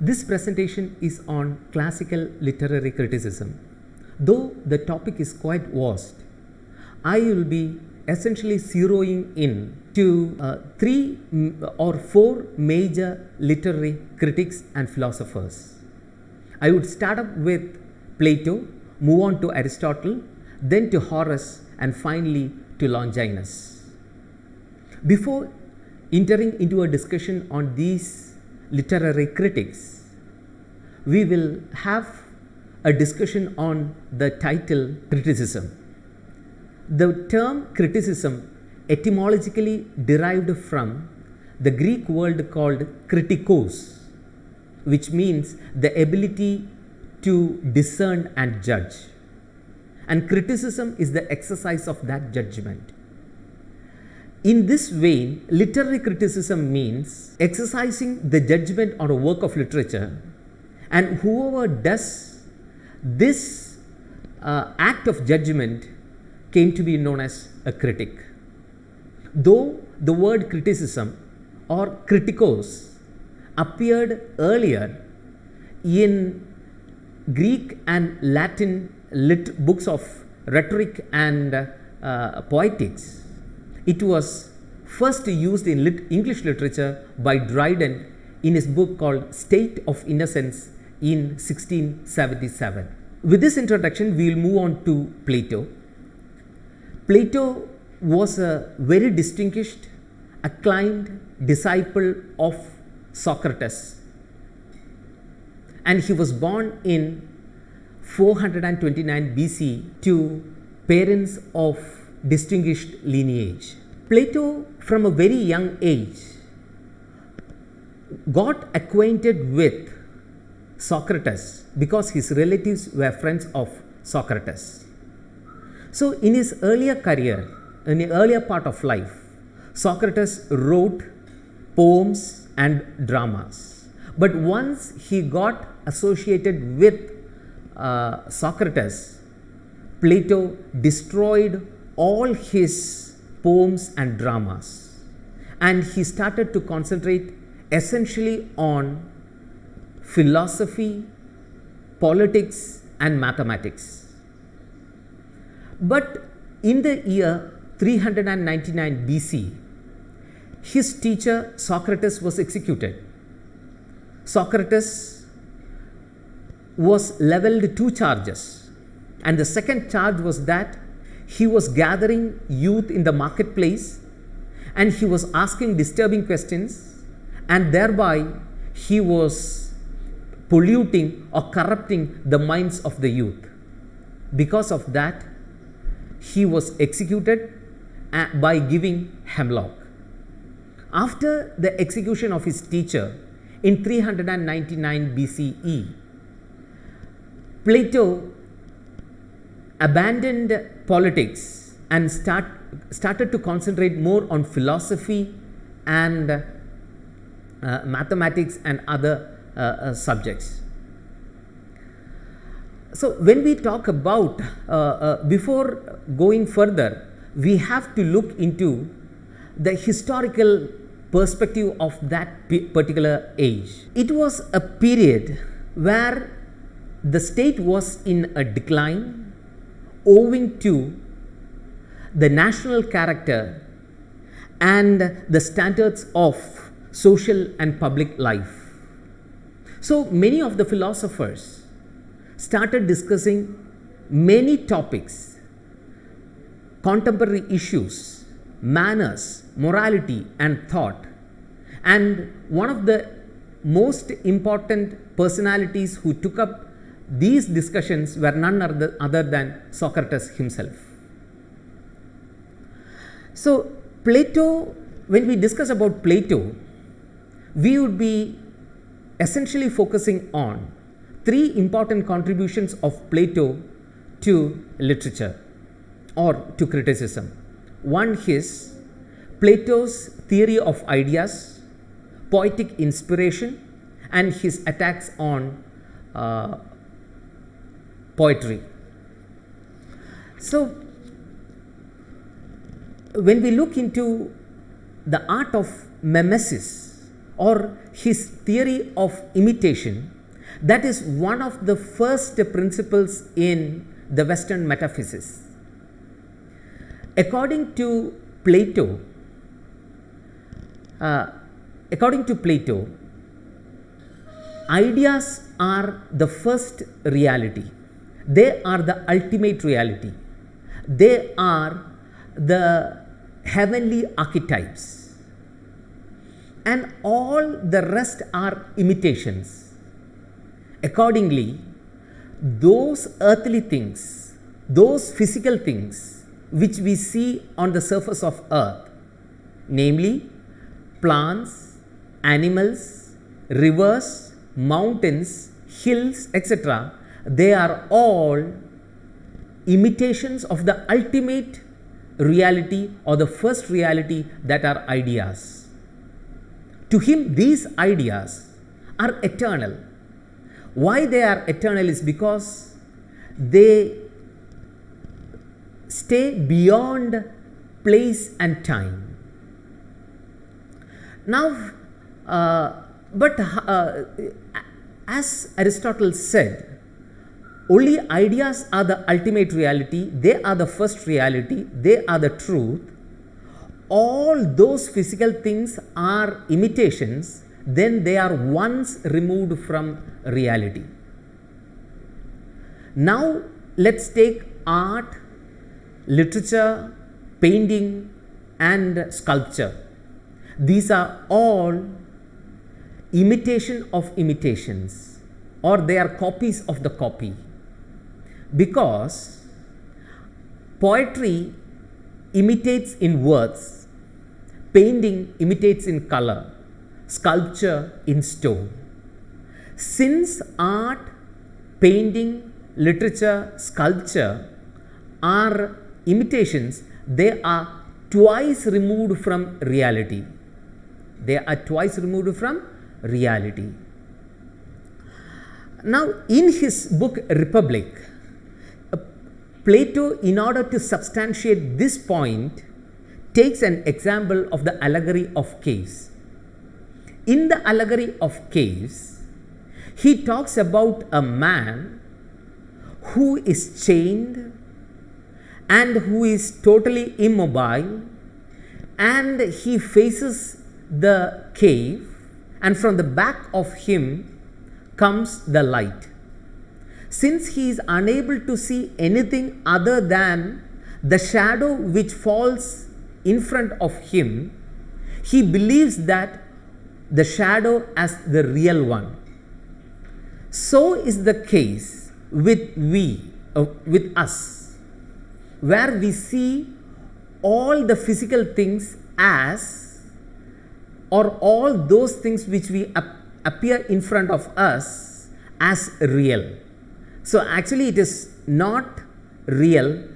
This presentation is on classical literary criticism. Though the topic is quite vast, I will be essentially zeroing in to three or four major literary critics and philosophers. I would start up with Plato, move on to Aristotle, then to Horace, and finally to Longinus. Before entering into a discussion on these literary critics, we will have a discussion on the title criticism. The term criticism etymologically derived from the Greek word called kritikos, which means the ability to discern and judge. And criticism is the exercise of that judgment. In this vein, literary criticism means exercising the judgment on a work of literature, and whoever does this act of judgment came to be known as a critic. Though the word criticism or kritikos appeared earlier in Greek and Latin books of rhetoric and poetics, it was first used in English literature by Dryden in his book called State of Innocence in 1677. With this introduction, we will move on to Plato. Plato was a very distinguished, acclaimed disciple of Socrates, and he was born in 429 BC to parents of distinguished lineage. Plato, from a very young age, got acquainted with Socrates because his relatives were friends of Socrates. So, in his earlier career, in the earlier part of life, Socrates wrote poems and dramas. But once he got associated with Socrates, Plato destroyed all his poems and dramas, and he started to concentrate essentially on philosophy, politics, and mathematics. But in the year 399 BC, his teacher Socrates was executed. Socrates was leveled two charges, and the second charge was that he was gathering youth in the marketplace and he was asking disturbing questions, and thereby he was polluting or corrupting the minds of the youth. Because of that, he was executed by giving hemlock. After the execution of his teacher in 399 BCE, Plato abandoned politics and started to concentrate more on philosophy and mathematics and other subjects. So, when we talk about, before going further, we have to look into the historical perspective of that particular age. It was a period where the state was in a decline owing to the national character and the standards of social and public life. So, many of the philosophers started discussing many topics, contemporary issues, manners, morality, and thought. And one of the most important personalities who took up these discussions were none other than Socrates himself. So, Plato, when we discuss about Plato, we would be essentially focusing on three important contributions of Plato to literature or to criticism. One is Plato's theory of ideas, poetic inspiration, and his attacks on poetry. So, when we look into the art of mimesis or his theory of imitation, that is one of the first principles in the Western metaphysics. According to Plato, ideas are the first reality. They are the ultimate reality. They are the heavenly archetypes. And all the rest are imitations. Accordingly, those earthly things, those physical things which we see on the surface of earth, namely plants, animals, rivers, mountains, hills, etc., they are all imitations of the ultimate reality or the first reality, that are ideas. To him, these ideas are eternal. Why they are eternal is because they stay beyond place and time. Now, as Aristotle said, only ideas are the ultimate reality, they are the first reality, they are the truth. All those physical things are imitations, then they are once removed from reality. Now, let's take art, literature, painting and sculpture. These are all imitation of imitations, or they are copies of the copy, because poetry imitates in words, painting imitates in color, sculpture in stone. Since art, painting, literature, sculpture are imitations, they are twice removed from reality. They are twice removed from reality. Now, in his book Republic, Plato, in order to substantiate this point, takes an example of the allegory of caves. In the allegory of caves, he talks about a man who is chained and who is totally immobile, and he faces the cave, and from the back of him comes the light. Since he is unable to see anything other than the shadow which falls in front of him, he believes that the shadow as the real one. So is the case with us, where we see all the physical things as, or all those things which we appear in front of us as real. So actually it is not real,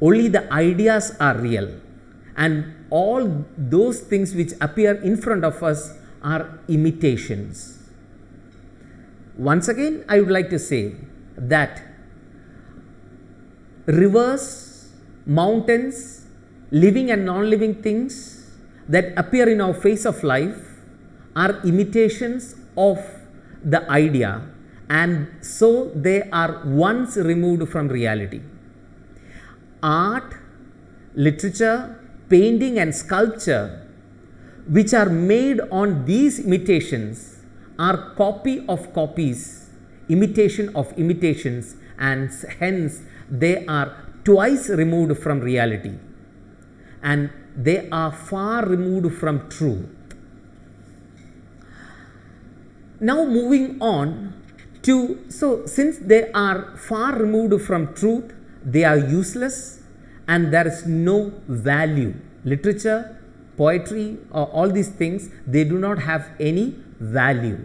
only the ideas are real, and all those things which appear in front of us are imitations. Once again, I would like to say that rivers, mountains, living and non-living things that appear in our face of life are imitations of the idea, and so they are once removed from reality. Art, literature, painting and sculpture, which are made on these imitations, are copy of copies, imitation of imitations, and hence they are twice removed from reality, and they are far removed from truth. Now moving on to, so since they are far removed from truth, they are useless and there is no value. Literature, poetry, all these things, they do not have any value.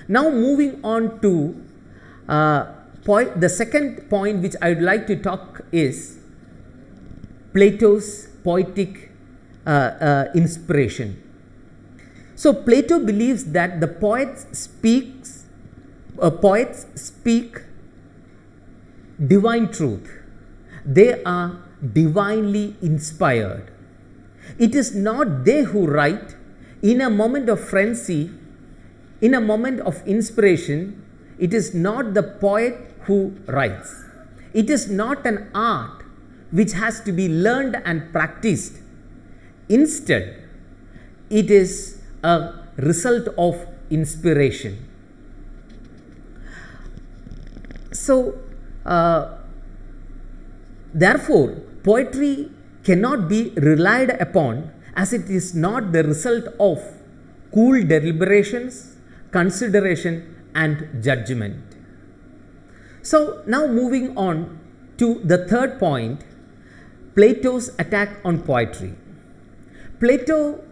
Now moving on to the second point which I would like to talk is Plato's poetic inspiration. So Plato believes that the poets speak divine truth. They are divinely inspired. It is not they who write, In a moment of frenzy, in a moment of inspiration, it is not the poet who writes. It is not an art which has to be learned and practiced. Instead, it is a result of inspiration. So, therefore, poetry cannot be relied upon, as it is not the result of cool deliberations, consideration and judgment. So, now moving on to the third point, Plato's attack on poetry. Plato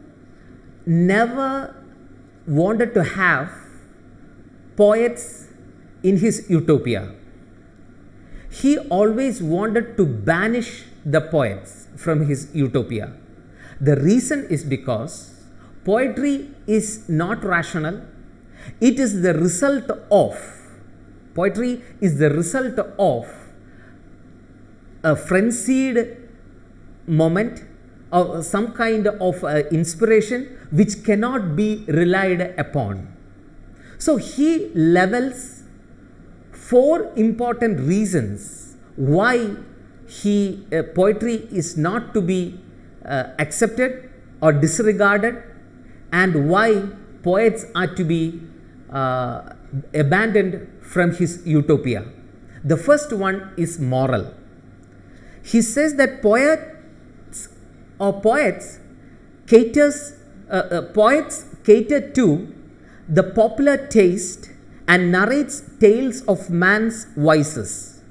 never wanted to have poets in his utopia. He always wanted to banish the poets from his utopia. The reason is because poetry is not rational. It is the result of, poetry is the result of a frenzied moment or some kind of inspiration which cannot be relied upon. So, he levels 4 important reasons why poetry is not to be accepted or disregarded, and why poets are to be abandoned from his utopia. The first one is moral. He says that poets cater to the popular taste and narrates tales of man's vices.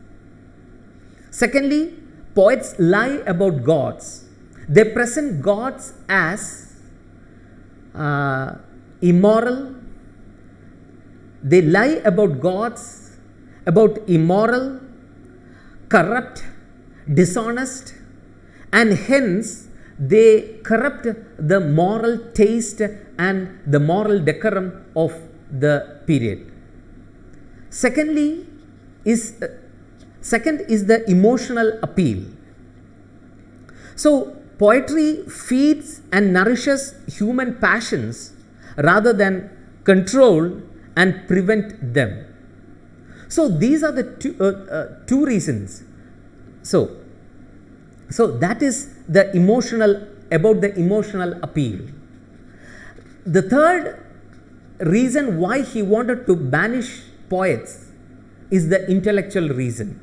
Secondly, poets lie about gods. They present gods as immoral. They lie about gods, about immoral, corrupt, dishonest, and hence they corrupt the moral taste and the moral decorum of the period. Second is the emotional appeal. So, poetry feeds and nourishes human passions rather than control and prevent them. So, these are the two reasons. So that is the emotional, about the emotional appeal. The third reason why he wanted to banish poets is the intellectual reason.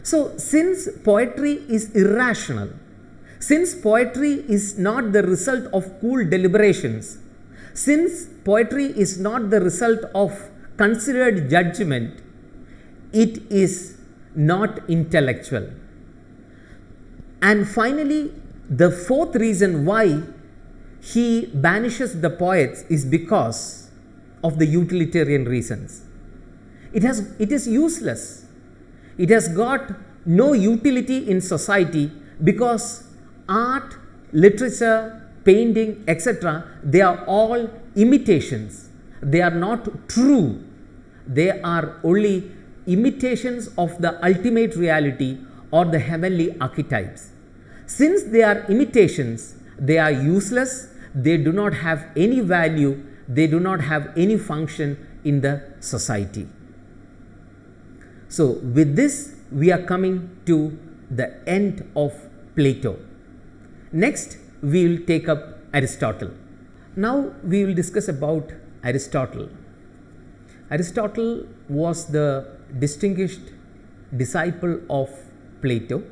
So, since poetry is irrational, since poetry is not the result of cool deliberations, since poetry is not the result of considered judgment, it is not intellectual. And finally, the fourth reason why he banishes the poets is because of the utilitarian reasons. It is useless. It has got no utility in society, because art, literature, painting, etc., they are all imitations. They are not true. They are only imitations of the ultimate reality or the heavenly archetypes. Since they are imitations, they are useless, they do not have any value, they do not have any function in the society. So, with this, we are coming to the end of Plato. Next, we will take up Aristotle. Now, we will discuss about Aristotle. Aristotle was the distinguished disciple of Plato.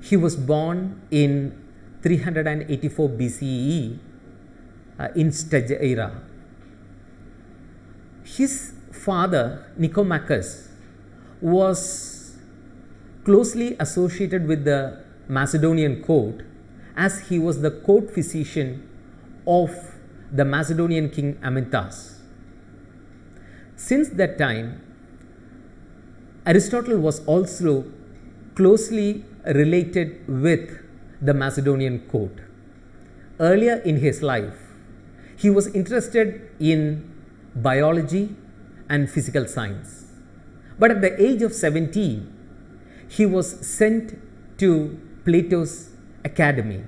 He was born in 384 BCE in Stagira. His father, Nicomachus, was closely associated with the Macedonian court, as he was the court physician of the Macedonian king Amyntas. Since that time, Aristotle was also closely related with the Macedonian court. Earlier in his life, he was interested in biology and physical science. But at the age of 17, he was sent to Plato's academy,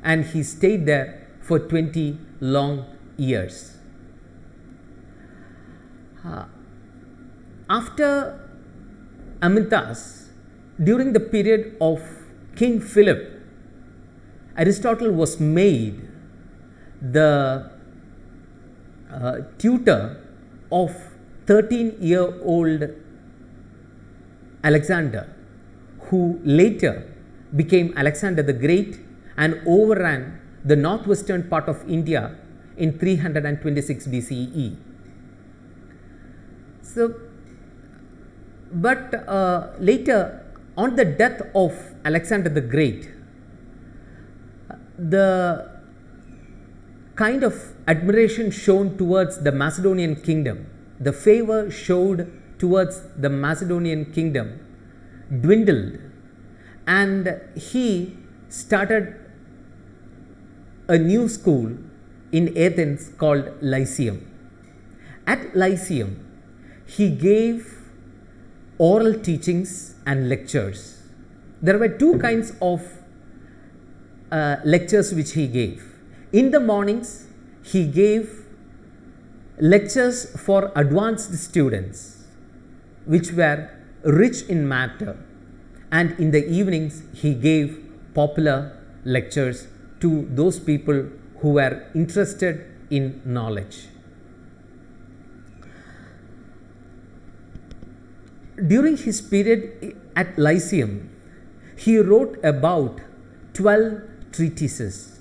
and he stayed there for 20 long years. After Amyntas, during the period of King Philip, Aristotle was made the tutor of 13-year-old Alexander, who later became Alexander the Great and overran the northwestern part of India in 326 BCE. So, but later, on the death of Alexander the Great, the kind of admiration shown towards the Macedonian kingdom, the favor showed towards the Macedonian kingdom dwindled, and he started a new school in Athens called Lyceum. At Lyceum, he gave oral teachings and lectures. There were two kinds of lectures which he gave. In the mornings, he gave lectures for advanced students, which were rich in matter, and in the evenings, he gave popular lectures to those people who were interested in knowledge. During his period at Lyceum, he wrote about 12 treatises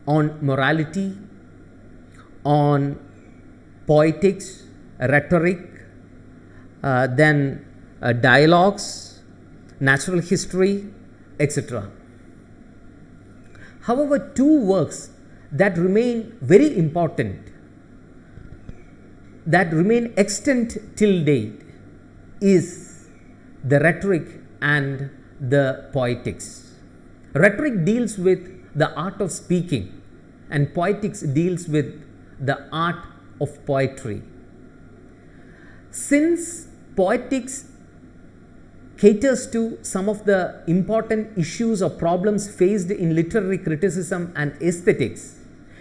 on morality, on poetics, rhetoric, then dialogues, natural history, etc. However, two works that remain very important, that remain extant till date, is the rhetoric and the poetics. Rhetoric deals with the art of speaking, and poetics deals with the art of poetry. Since poetics caters to some of the important issues or problems faced in literary criticism and aesthetics,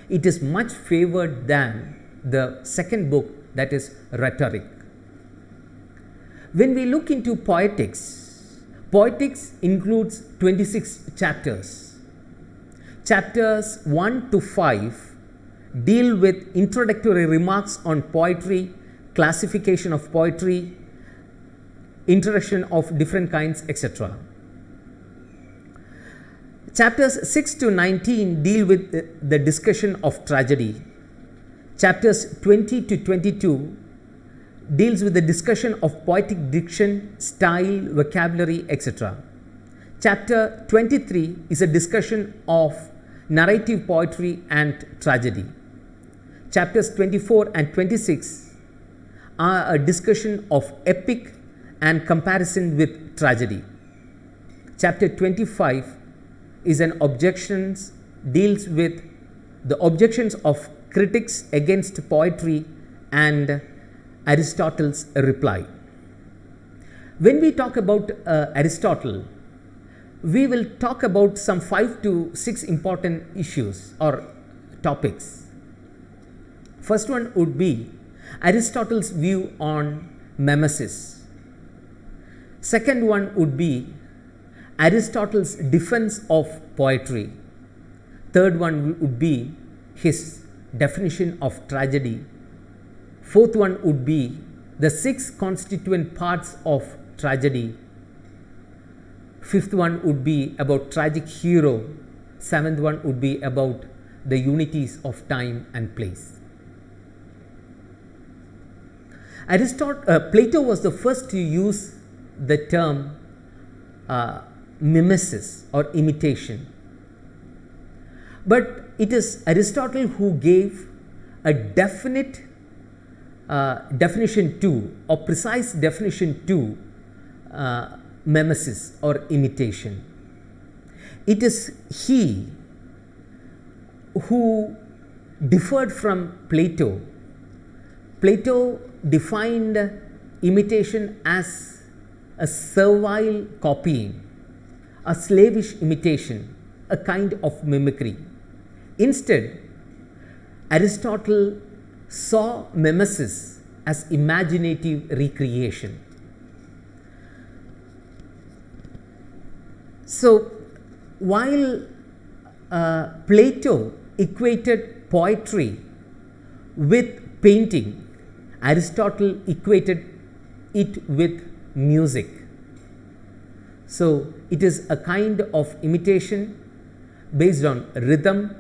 it is much favored than the second book, that is rhetoric. When we look into poetics, poetics includes 26 chapters. Chapters 1 to 5 deal with introductory remarks on poetry, classification of poetry, introduction of different kinds, etc. Chapters 6 to 19 deal with the discussion of tragedy. Chapters 20 to 22 deals with the discussion of poetic diction, style, vocabulary, etc. Chapter 23 is a discussion of narrative poetry and tragedy. Chapters 24 and 26 are a discussion of epic and comparison with tragedy. Chapter 25 is an objections, deals with the objections of critics against poetry and Aristotle's reply. When we talk about Aristotle, we will talk about some 5 to 6 important issues or topics. First one would be Aristotle's view on mimesis. Second one would be Aristotle's defense of poetry. Third one would be his definition of tragedy. Fourth one would be the 6 constituent parts of tragedy. Fifth one would be about tragic hero. Seventh one would be about the unities of time and place. Plato was the first to use the term mimesis or imitation. But it is Aristotle who gave a definite definition to, or precise definition to, mimesis or imitation. It is he who differed from Plato. Plato defined imitation as a servile copying, a slavish imitation, a kind of mimicry. Instead, Aristotle saw mimesis as imaginative recreation. So, while Plato equated poetry with painting, Aristotle equated it with music. So, it is a kind of imitation based on rhythm,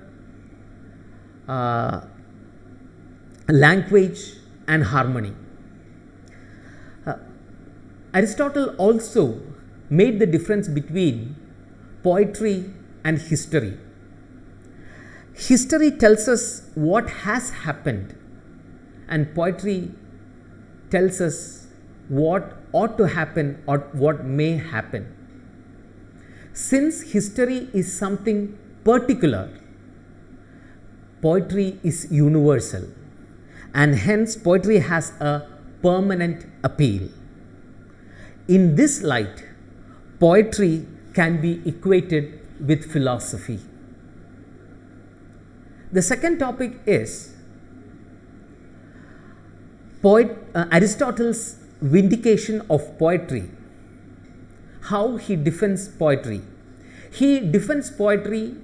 language and harmony. Aristotle also made the difference between poetry and history. History tells us what has happened, and poetry tells us what ought to happen or what may happen. Since history is something particular, poetry is universal, and hence poetry has a permanent appeal. In this light, poetry can be equated with philosophy. The second topic is Aristotle's vindication of poetry. How he defends poetry. He defends poetry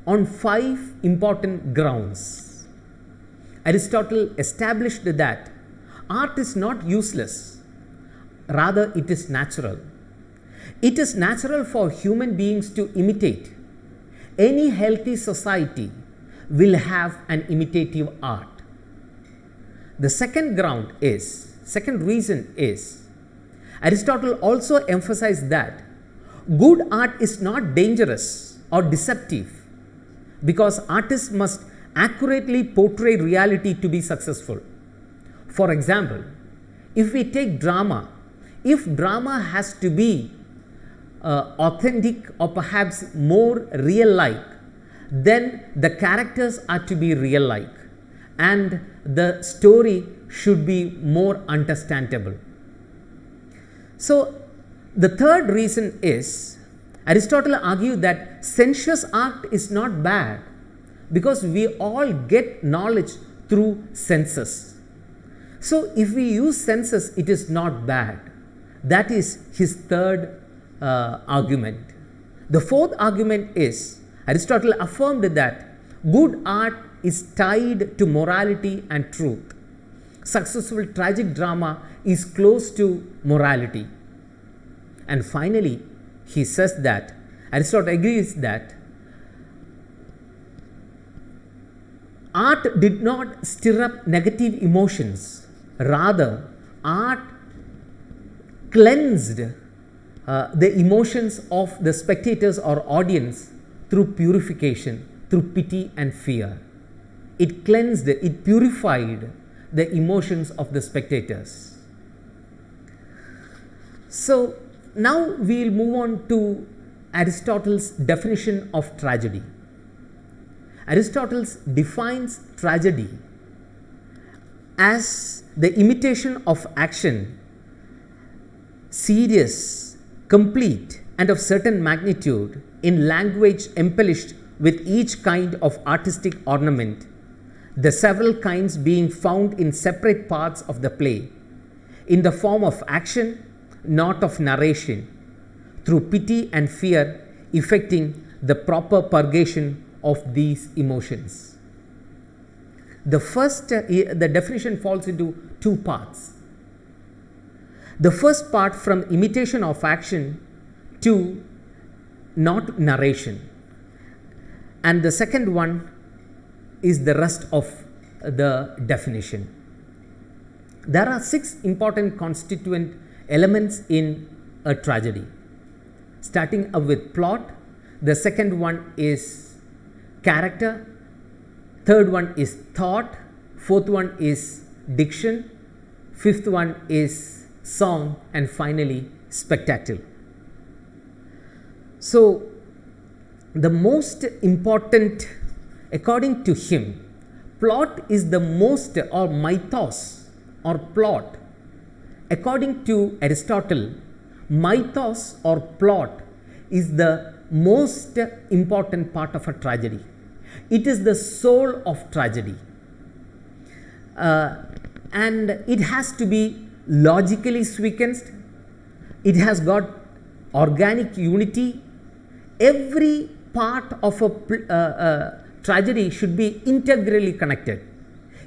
on 5 important grounds. Aristotle established that art is not useless, rather it is natural. It is natural for human beings to imitate. Any healthy society will have an imitative art. The second reason is Aristotle also emphasized that good art is not dangerous or deceptive, because artists must accurately portray reality to be successful. For example, if we take drama, if drama has to be authentic or perhaps more real-like, then the characters are to be real-like and the story should be more understandable. So, the third reason is Aristotle argued that sensuous art is not bad because we all get knowledge through senses. So, if we use senses, it is not bad. That is his third argument. The fourth argument is Aristotle affirmed that good art is tied to morality and truth. Successful tragic drama is close to morality. And finally, he says that Aristotle agrees that art did not stir up negative emotions, rather, art cleansed the emotions of the spectators or audience through purification, through pity and fear. It cleansed, it purified the emotions of the spectators. So, now we will move on to Aristotle's definition of tragedy. Aristotle defines tragedy as the imitation of action, serious, complete, and of certain magnitude in language embellished with each kind of artistic ornament, the several kinds being found in separate parts of the play, in the form of action, not of narration, through pity and fear, effecting the proper purgation of these emotions. The definition falls into 2 parts. The first part, from imitation of action to not narration, and the second one is the rest of the definition. There are 6 important constituent elements in a tragedy, starting up with plot. The second one is character, third one is thought, fourth one is diction, fifth one is song, and finally spectacle. So, the most important, according to him, plot is the most, or mythos or plot. According to Aristotle, mythos or plot is the most important part of a tragedy, It is the soul of tragedy. And it has to be logically sequenced. It has got organic unity. Every part of a tragedy should be integrally connected.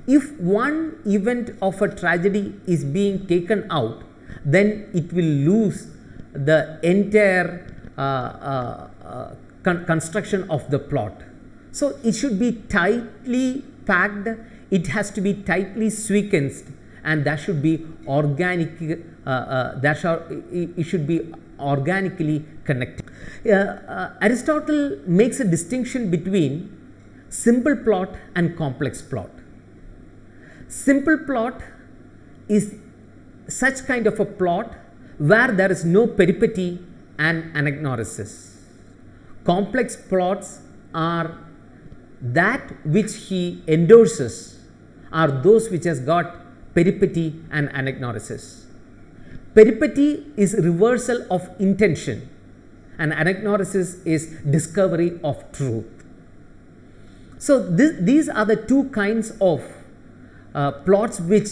If one event of a tragedy is being taken out, then it will lose the entire construction of the plot. So it should be tightly packed, it has to be tightly sequenced, and that should be organic. It should be organically connected. Aristotle makes a distinction between simple plot and complex plot. Simple plot is such kind of a plot where there is no peripety and anagnorisis. Complex plots are that which he endorses, are those which has got peripety and anagnorisis. Peripety is reversal of intention, and anagnorisis is discovery of truth. So these are the two kinds of plots which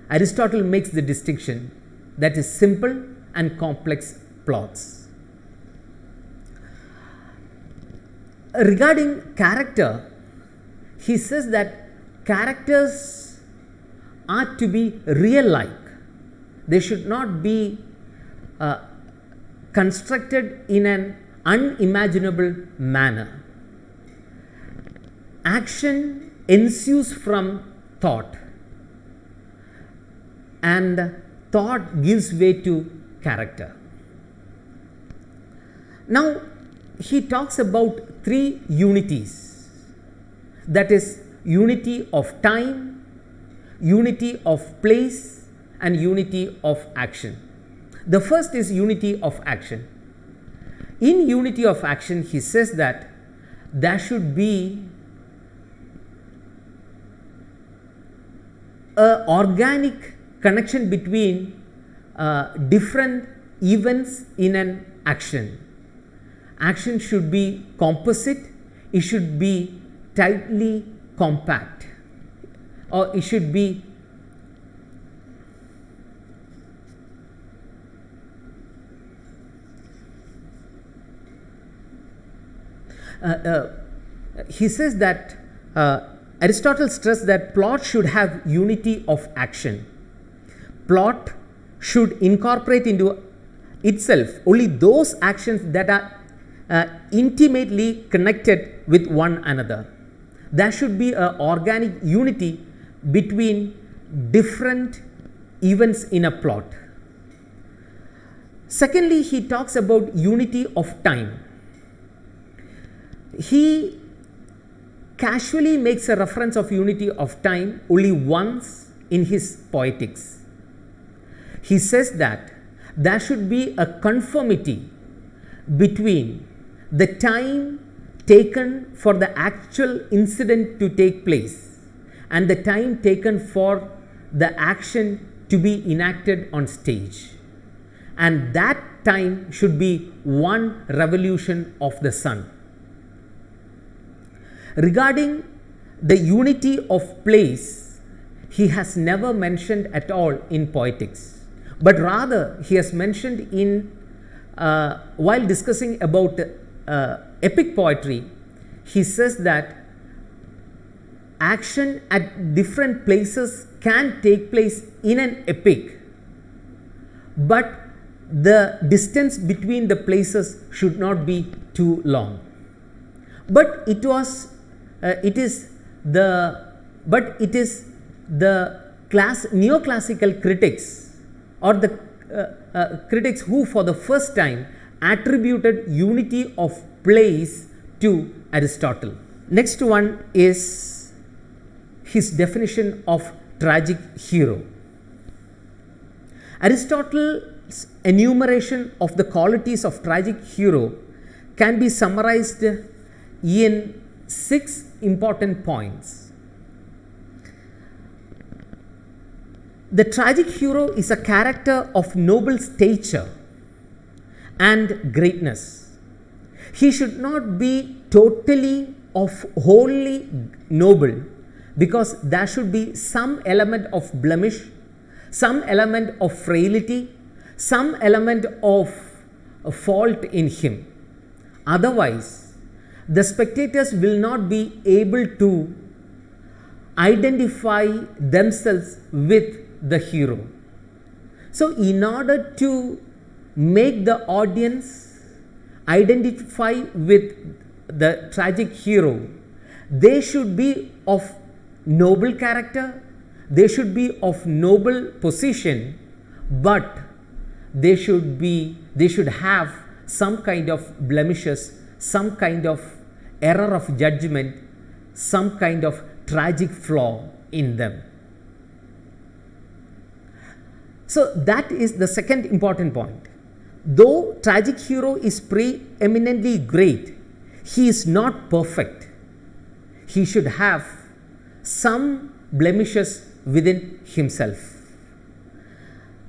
Aristotle makes the distinction, that is simple and complex plots. Regarding character, he says that characters are to be real-like. They should not be constructed in an unimaginable manner. Action ensues from thought, and thought gives way to character. Now, he talks about three unities, that is, unity of time, unity of place, and unity of action. The first is unity of action. In unity of action, he says that there should be an organic connection between different events in an action. Action should be composite, it should be tightly compact, or it should be he says that Aristotle stressed that plot should have unity of action. Plot should incorporate into itself only those actions that are intimately connected with one another. There should be an organic unity between different events in a plot. Secondly, he talks about unity of time. He casually makes a reference of unity of time only once in his Poetics. He says that there should be a conformity between the time taken for the actual incident to take place and the time taken for the action to be enacted on stage, and that time should be one revolution of the sun. Regarding the unity of place, he has never mentioned at all in Poetics, but rather he has mentioned in while discussing about epic poetry. He says that action at different places can take place in an epic, but the distance between the places should not be too long. But it is the neoclassical critics, or the critics who for the first time attributed unity of place to Aristotle. Next one is his definition of tragic hero. Aristotle's enumeration of the qualities of tragic hero can be summarized in 6 important points. The tragic hero is a character of noble stature and greatness. He should not be totally of wholly noble, because there should be some element of blemish, some element of frailty, some element of a fault in him. Otherwise, the spectators will not be able to identify themselves with the hero. So, in order to make the audience identify with the tragic hero, they should be of noble character, they should be of noble position, but they should have some kind of blemishes, some kind of error of judgment, some kind of tragic flaw in them. So that is the second important point. Though tragic hero is preeminently great, he is not perfect. He should have some blemishes within himself.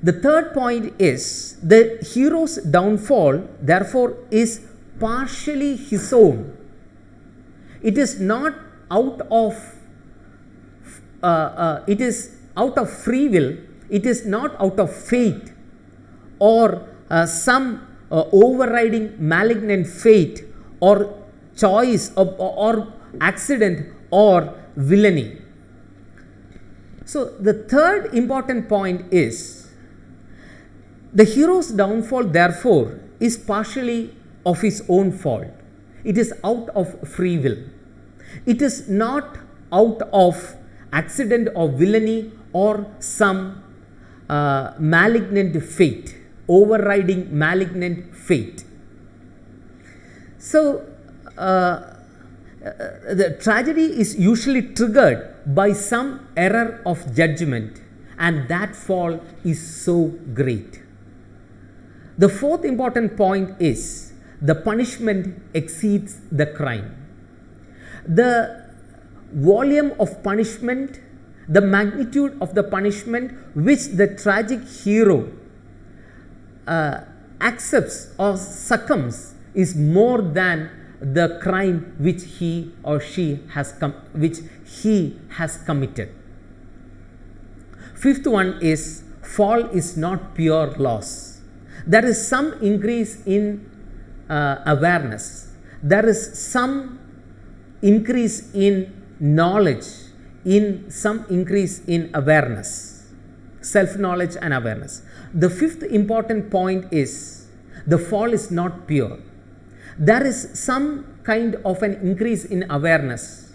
The third point is the hero's downfall, therefore, is partially his own. It is not out of it is out of free will. It is not out of fate or some overriding malignant fate or choice or accident or villainy. So the third important point is the hero's downfall, therefore, is partially of his own fault. It is out of free will. It is not out of accident or villainy or some malignant fate, overriding malignant fate. So, the tragedy is usually triggered by some error of judgment, and that fall is so great. The fourth important point is the punishment exceeds the crime. The volume of punishment, the magnitude of the punishment which the tragic hero accepts or succumbs is more than the crime which he or she has committed. Fifth one is fall is not pure loss. There is some increase in awareness. There is some increase in knowledge, in some increase in awareness, self-knowledge and awareness. The fifth important point is the fall is not pure. There is some kind of an increase in awareness.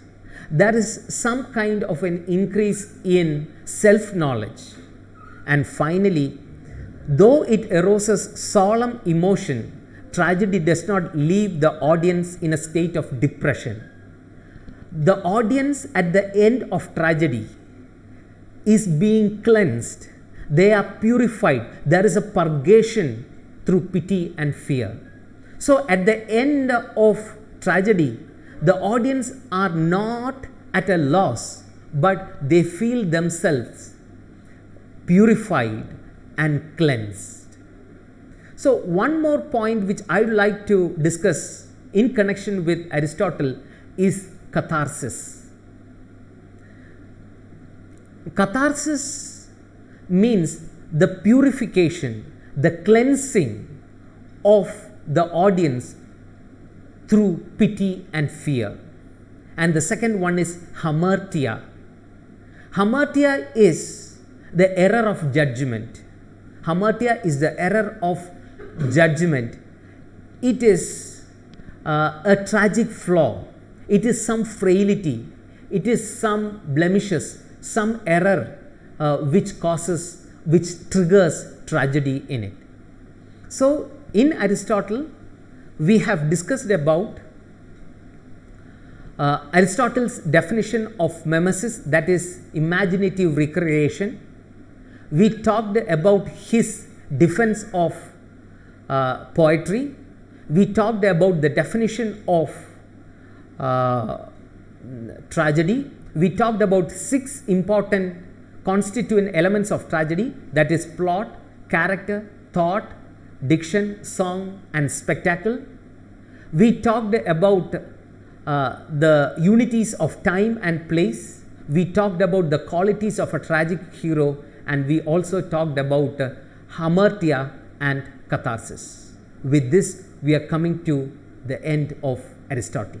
There is some kind of an increase in self-knowledge. And finally, though it arouses solemn emotion, tragedy does not leave the audience in a state of depression. The audience at the end of tragedy is being cleansed. They are purified. There is a purgation through pity and fear. So at the end of tragedy, the audience are not at a loss, but they feel themselves purified and cleansed. So one more point which I would like to discuss in connection with Aristotle is catharsis. Catharsis means the purification, the cleansing of the audience through pity and fear. And the second one is hamartia. Hamartia is the error of judgment. Hamartia is the error of judgment. It is a tragic flaw. It is some frailty. It is some blemishes, some error which triggers tragedy in it. So, in Aristotle, we have discussed about Aristotle's definition of mimesis, that is imaginative recreation. We talked about his defense of poetry. We talked about the definition of tragedy. We talked about 6 important constituent elements of tragedy, that is plot, character, thought, diction, song and spectacle. We talked about the unities of time and place. We talked about the qualities of a tragic hero, and we also talked about hamartia and catharsis. With this, we are coming to the end of Aristotle.